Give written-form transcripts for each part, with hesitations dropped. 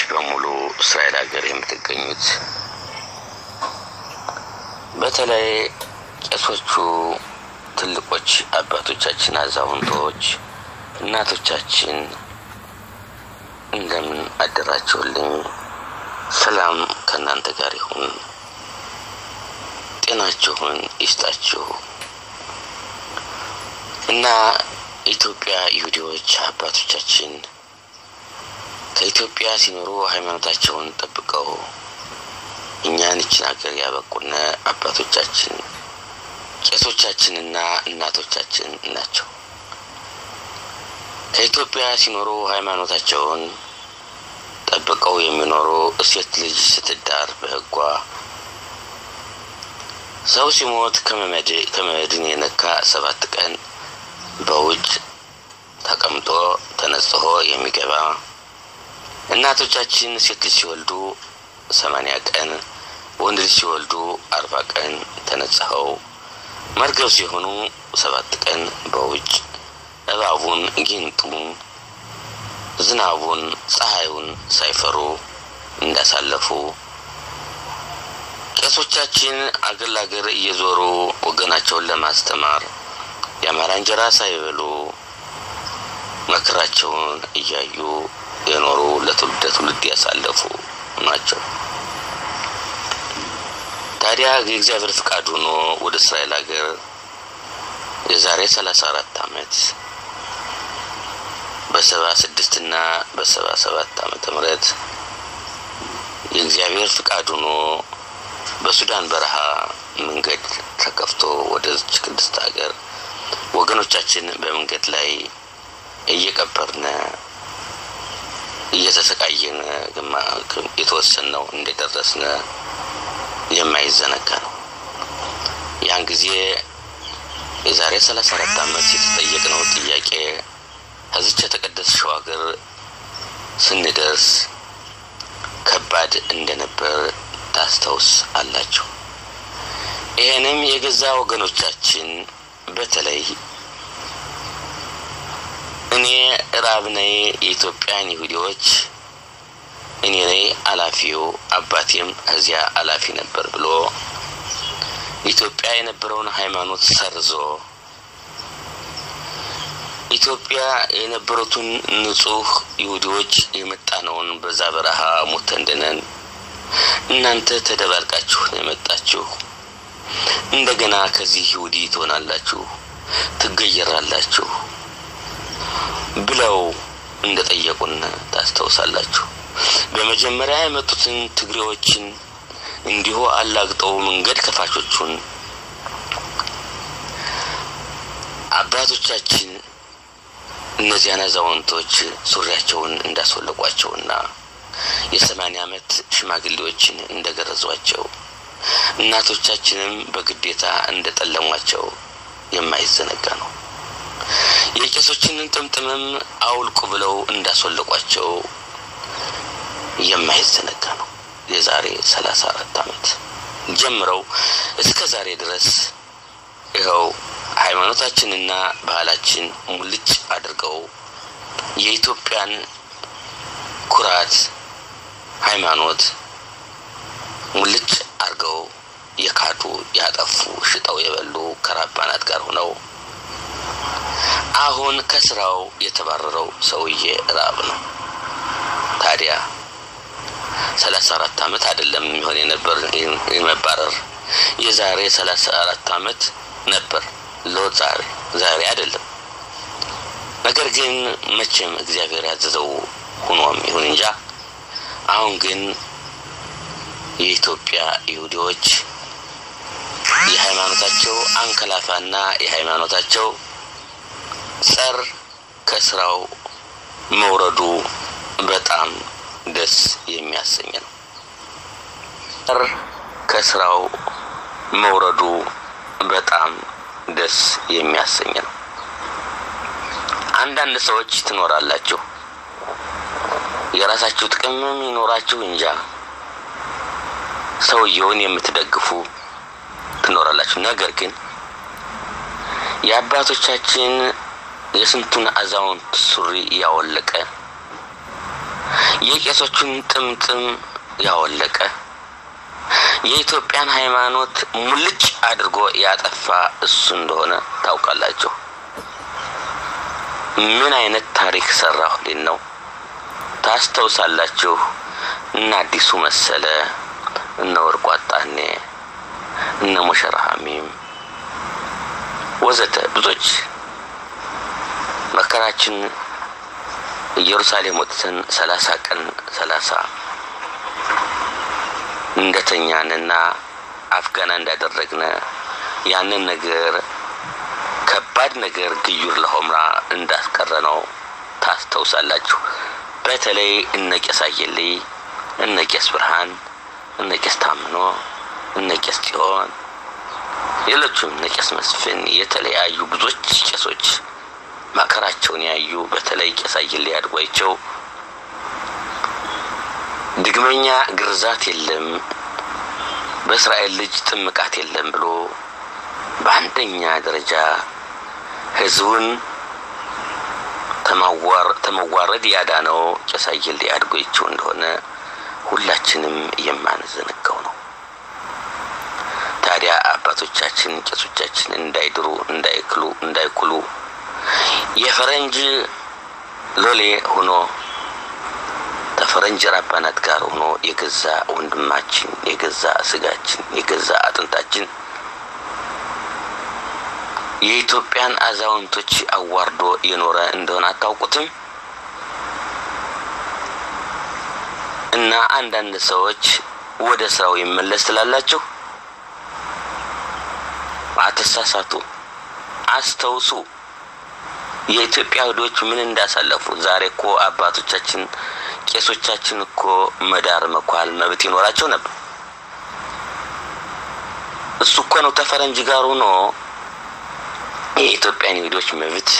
በሙሉ እስራኤል ሀገር የምትገኙት በተለይ ቄሶቹ ትልቆች አባቶቻችን አዛውንቶች እናቶቻችን እንደምን አደራችሁልኝ ሰላም ከናንተ ጋር ይሁን ጤናችሁን ይስጣችሁ እና ኢትዮጵያ ይሁዲዎች አባቶቻችን ከኢትዮጵያ ሲኖሩ ሃይማኖታቸውን ጠብቀው እኛን ይችላገር ያበቁና አባቶቻችን ቄሶቻችንና እናቶቻችን ናቸው ከኢትዮጵያ ሲኖሩ ሃይማኖታቸውን ጠብቀው የሚኖሩ እሴት ልጅ ስትዳር በህጓ ሰው ሲሞት ከመመድን የነካ 7 ቀን በውጭ ተቀምጦ ተነጽሆ የሚገባ እናቶቻችን ሴት ሲወልዱ 80 ቀን ወንድ ሲወልዱ 40 ቀን ተነጽኸው መርገብ ሲሆኑ 7 ቀን በውጭ እባቡን ጊንጡን ዝናቡን ፀሐዩን ሳይፈሩ እንዳሳለፉ ቄሶቻችን አገር እየዞሩ ወገናቸውን ለማስተማር የአማራ እንጀራ ሳይበሉ መከራቸውን እያዩ የኖሩ ለትውልድ ያሳለፉ ናቸው ታዲያ የእግዚአብሔር ፍቃድ ሆኖ ወደ እስራኤል ሀገር የዛሬ 34 ዓመት በ76 እና በ77 ዓመተ ምህረት የእግዚአብሔር ፍቃድ ሆኖ በሱዳን በረሃ መንገድ ተከፍቶ ወደ ቅድስት ሀገር ወገኖቻችን በመንገድ ላይ እየቀበርነ እየተሰቃየን የተወሰነው እንደደረስነ የማይዘነጋ ነው ያን ጊዜ የዛሬ 34 ዓመት የተጠየቅነው ጥያቄ ህዝብ የተቀደሰው ሀገር ስንደርስ ከባድ እንደነበር ታስተውስ አላችሁ ይሄንም የገዛ ወገኖቻችን በተለይ እኔ ራብነይ የኢትዮጵያን ይሁዲዎች እኔ ነኝ አላፊው አባቴም እዚያ አላፊ ነበር ብሎ ኢትዮጵያ የነበረውን ሃይማኖት ሰርዞ ኢትዮጵያ የነበሩትን ንጹህ ይሁዲዎች የመጣነውን በዛ በረሃ ሞተንደነን እናንተ ተደባልቃችሁ የመጣችሁ እንደገና ከዚህ ይሁዲ ትሆናላችሁ ትገየራላችሁ ብለው እንደጠየቁን ታስተውሳላችሁ በመጀመሪያ የመጡትን ትግሬዎችን እንዲሁ አላግጠው መንገድ ከፋቾቹን አባቶቻችን እነዚያ አዛውንቶች ሱሪያቸውን እንዳስወለቋቸውና የ80 ዓመት ሽማግሌዎችን እንደገረዟቸው እናቶቻችንም በግዴታ እንደጠለሟቸው የማይዘነጋ ነው የቄሶችን ጥምጥምም አውልቁ ብለው እንዳስወለቋቸው የማይዘነጋ ነው የዛሬ 34 ዓመት ጀምረው እስከ ዛሬ ድረስ ይኸው ሃይማኖታችንና ባህላችን ሙልጭ አድርገው የኢትዮጵያን ኩራት ሃይማኖት ሙልጭ አድርገው የካዱ ያጠፉ ሽጠው የበሉ ከራባናት ጋር ሆነው አሁን ከስራው የተባረረው ሰውዬ ራብ ነው ታዲያ 34 ዓመት አይደለም ይሆን የነበር የመባረር የዛሬ 34 ዓመት ነበር ዛሬ አይደለም ነገር ግን መቼም እግዚአብሔር ያዘዘው ሆኖም ይሁን እንጂ አሁን ግን የኢትዮጵያ ይሁዲዎች የሃይማኖታቸው አንከላፋና የሃይማኖታቸው ጸር ከስራው መውረዱ በጣም ደስ የሚያሰኝ ነው ከስራው መውረዱ በጣም ደስ የሚያሰኝ ነው አንዳንድ ሰዎች ትኖራላችሁ የራሳችሁ ጥቅም ይኖራችሁ እንጂ ሰውየውን የምትደግፉ ትኖራላችሁ ነገር ግን የአባቶቻችን የስንቱን አዛውንት ሱሪ ያወለቀ የቄሶችን ጥምጥም ያወለቀ የኢትዮጵያን ሃይማኖት ሙልጭ አድርጎ ያጠፋ እሱ እንደሆነ ታውቃላችሁ። ምን አይነት ታሪክ ሰራሁ ነው ታስተውሳላችሁ። እና አዲሱ መሰለ እና ወርቁ አጣኔ እና ሙሸራሃሚም ወዘተ ብዙዎች መከራችን ኢየሩሳሌም ወጥተን 30 ቀን 30 እንደተኛንና አፍጋና እንዳደረግነ ያንን ነገር ከባድ ነገር ግዩር ለሆምራ እንዳስቀረነው ታስተውሳላችሁ። በተለይ እነ ቄሳየሊ እነ ቄስ ብርሃን እነ ቄስ ታምኖ እነ ቄስ ጢዮን የለችም እነ ቄስ መስፍን የተለያዩ ብዙዎች ቄሶች መከራቸውን ያዩ በተለይ ቄሳየሊ አድጓቸው ድግመኛ ግርዛት የለም በእስራኤል ልጅ ጥምቃት የለም ብሎ በአንደኛ ደረጃ ህዝቡን ተመዋረድ ያዳነው ቄሳየሊ አድጓቸው እንደሆነ ሁላችንም የማንዘነጋው ነው። ታዲያ አባቶቻችን ቄሶቻችን እንዳይድሩ እንዳይኩሉ የፈረንጅ ሎሌ ሆኖ ተፈረንጅ ራባናት ጋር ሆኖ የገዛ ወንድማችን የገዛ ስጋችን የገዛ አጥንታችን የኢትዮጵያን አዛውንቶች አዋርዶ የኖረ እንደሆነ አታውቁትም? እና አንዳንድ ሰዎች ወደ ስራው ይመለስላላችሁ። አትሳሳቱ፣ አስተውሱ። የኢትዮጵያ ህዶች ምን እንዳሳለፉ ዛሬ እኮ አባቶቻችን ቄሶቻችን እኮ መዳር መኳል መብት ይኖራቸው ነበር። እሱ እኮ ነው ተፈረንጅ ጋር ሆኖ የኢትዮጵያን ህዶች መብት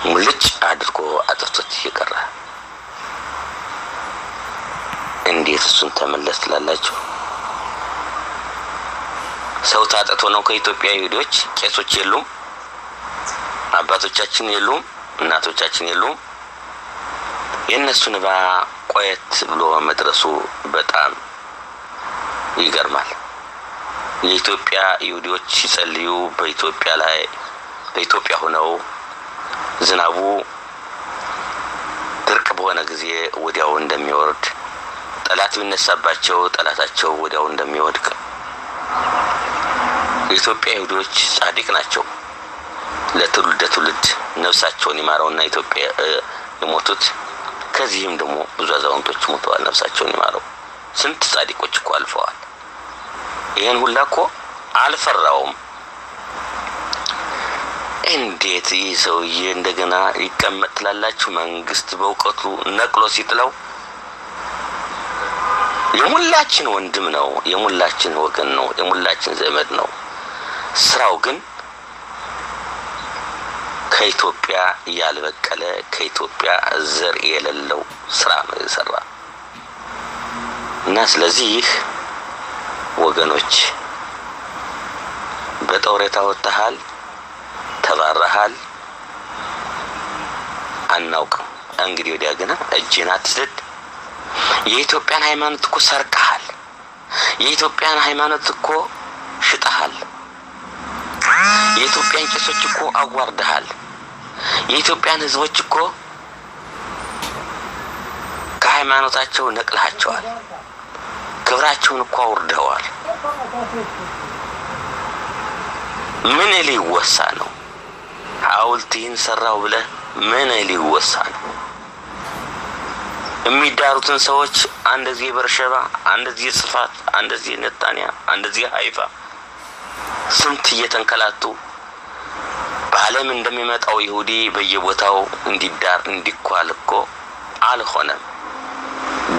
ሙልጭ አድርጎ አጥፍቶት ይቀራ። እንዴት እሱን ተመለስላላችሁ? ሰው ታጠቶ ነው ከኢትዮጵያ ህዶች ቄሶች የሉም፣ አባቶቻችን የሉም፣ እናቶቻችን የሉም። የነሱን ቆየት ብሎ መድረሱ በጣም ይገርማል። የኢትዮጵያ ይሁዲዎች ሲጸልዩ በኢትዮጵያ ላይ በኢትዮጵያ ሆነው ዝናቡ ድርቅ በሆነ ጊዜ ወዲያው እንደሚወርድ ጠላት ቢነሳባቸው ጠላታቸው ወዲያው እንደሚወድቅ የኢትዮጵያ ይሁዲዎች ጻድቅ ናቸው። ለትውልድ ነፍሳቸውን ይማረውና ኢትዮጵያ የሞቱት ከዚህም ደግሞ ብዙ አዛውንቶች ሞተዋል። ነፍሳቸውን ይማረው። ስንት ጻድቆች እኮ አልፈዋል። ይሄን ሁላ እኮ አልፈራውም። እንዴት ይሰውዬ እንደገና ይቀመጥላላችሁ? መንግስት በእውቀቱ ነቅሎ ሲጥለው የሙላችን ወንድም ነው፣ የሙላችን ወገን ነው፣ የሙላችን ዘመድ ነው። ስራው ግን ከኢትዮጵያ ያልበቀለ ከኢትዮጵያ ዘር የሌለው ስራ ነው የሰራ እና ስለዚህ ወገኖች በጦርታ ወጣሃል ተባረሃል አናውቅ። እንግዲህ ወዲያ ገና እጅና አትስደድ። የኢትዮጵያን ሃይማኖት እኮ ሰርቀሃል። የኢትዮጵያን ሃይማኖት እኮ ሽጠሃል። የኢትዮጵያን ቄሶች እኮ አዋርደሃል። የኢትዮጵያን ህዝቦች እኮ ከሃይማኖታቸው ነቅለሃቸዋል። ክብራቸውን እኮ አውርደዋል። ምን ሊወሳ ነው? ሐውልትህን ሰራው ብለህ ምን ሊወሳ ነው? የሚዳሩትን ሰዎች አንደዚህ በርሸባ አንደዚህ ጽፋት አንደዚህ ነጣኒያ አንደዚህ ሃይፋ ስንት እየተንከላቱ በዓለም እንደሚመጣው ይሁዲ በየቦታው እንዲዳር እንዲኳል እኮ አልሆነም።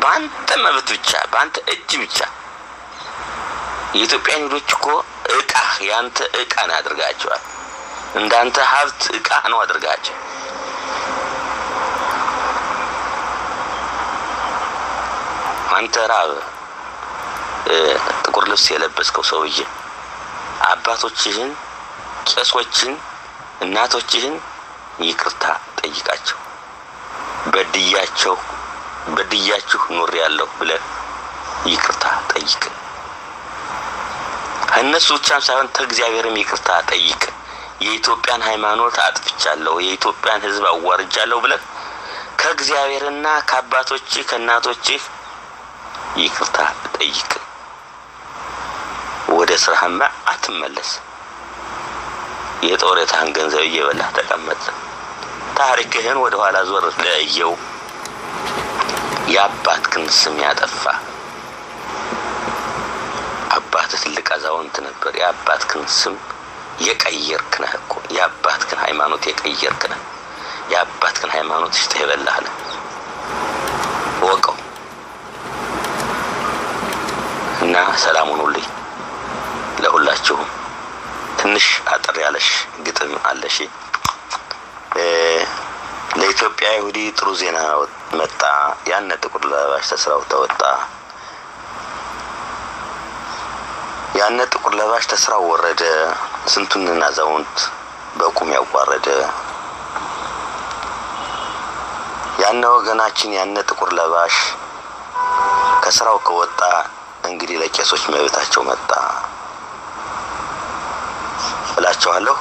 ባንተ መብት ብቻ ባንተ እጅ ብቻ የኢትዮጵያ ይሁዶች እኮ እቃ ያንተ እቃ ነው አድርጋቸዋል። እንዳንተ ሀብት እቃ ነው አድርጋቸው። አንተ ራብ ጥቁር ልብስ የለበስከው ሰውዬ አባቶችህን ቄሶችን እናቶችህን ይቅርታ ጠይቃቸው። በድያችሁ ኑር ያለው ብለህ ይቅርታ ጠይቅ። እነሱ ብቻ ሳይሆን ተእግዚአብሔርም ይቅርታ ጠይቅ። የኢትዮጵያን ሃይማኖት አጥፍቻለሁ፣ የኢትዮጵያን ሕዝብ አዋርጃለሁ ብለህ ከእግዚአብሔርና ከአባቶች ከእናቶች ይቅርታ ጠይቅ። ወደ ስራህማ አትመለስ። የጦርታን ገንዘብ እየበላህ ተቀመጥ። ታሪክህን ወደ ኋላ ዞር ለየው። የአባትህን ስም ያጠፋ አባትህ ትልቅ አዛውንት ነበር። የአባትህን ስም የቀየርክ ነህ እኮ። የአባትህን ሃይማኖት የቀየርክ ነህ። የአባትህን ሃይማኖት ሽተህ ይበላህ ነህ። ወቀው እና ሰላም ሁኑልኝ ለሁላችሁም። ትንሽ አጥር ያለሽ ግጥም አለሽ። ለኢትዮጵያ ይሁዲ ጥሩ ዜና መጣ። ያን ጥቁር ለባሽ ተስራው ተወጣ። ያን ጥቁር ለባሽ ተስራው ወረደ። ስንቱን አዛውንት በቁም ያዋረደ። ያን ወገናችን ያን ጥቁር ለባሽ ከስራው ከወጣ እንግዲህ ለቄሶች መብታቸው መጣ እላቸዋለሁ።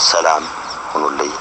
ሰላም ሁኑልኝ።